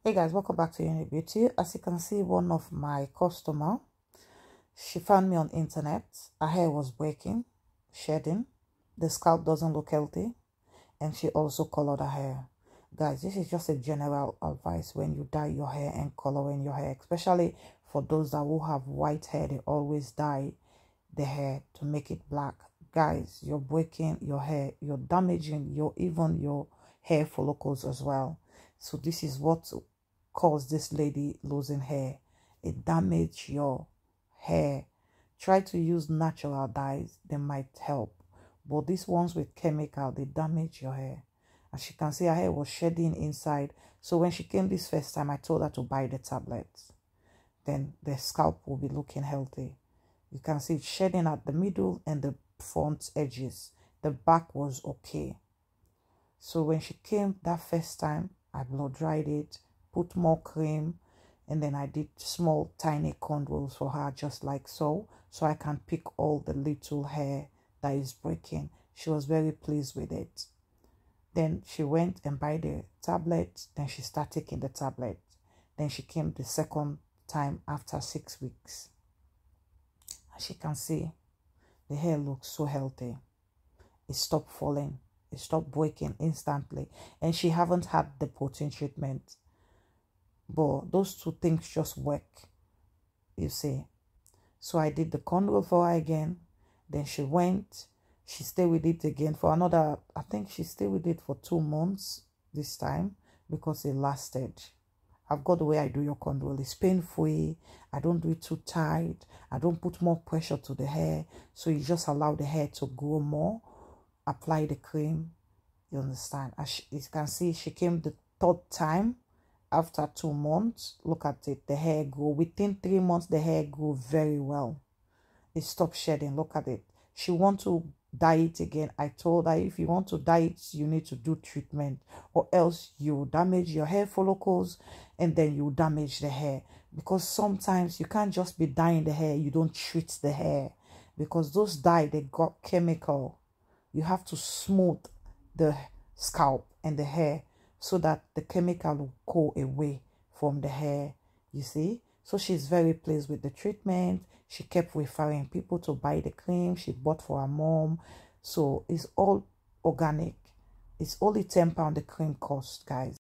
Hey guys, welcome back to Unique Beauty. As you can see, one of my customer, she found me on internet. Her hair was breaking, shedding, the scalp doesn't look healthy, and she also colored her hair. Guys, this is just a general advice. When you dye your hair and coloring your hair, especially for those that will have white hair, they always dye the hair to make it black. Guys, you're breaking your hair, you're damaging even your hair follicles as well. So this is what caused this lady losing hair. It damaged your hair. Try to use natural dyes, they might help, but these ones with chemical, they damage your hair. As you can see, her hair was shedding inside. So when she came this first time, I told her to buy the tablets. Then the scalp will be looking healthy. You can see it shedding at the middle and the front edges. The back was okay. So when she came that first time, I blow dried it, put more cream, and then I did small tiny cornrows for her, just like so I can pick all the little hair that is breaking. She was very pleased with it. Then she went and buy the tablet. Then she started taking the tablet. Then she came the second time after 6 weeks. As you can see, the hair looks so healthy. It stopped falling. It stopped breaking instantly. And she haven't had the protein treatment. But those two things just work, you see. So I did the cornrow for her again. Then she went. She stayed with it again for another, I think she stayed with it for 2 months this time because it lasted. I've got the way I do your cornrow. It's pain-free. I don't do it too tight. I don't put more pressure to the hair. So you just allow the hair to grow more. Apply the cream. You understand? As you can see, she came the 3rd time after 2 months. Look at it. The hair grew. Within 3 months, the hair grew very well. It stopped shedding. Look at it. She wants to dye it again. I told her, if you want to dye it, you need to do treatment, or else you damage your hair follicles and then you damage the hair. Because sometimes you can't just be dyeing the hair, you don't treat the hair, because those dye, they got chemical. You have to smooth the scalp and the hair so that the chemical will go away from the hair, you see. So she's very pleased with the treatment. She kept referring people to buy the cream. She bought for her mom. So it's all organic. It's only £10 the cream cost, guys.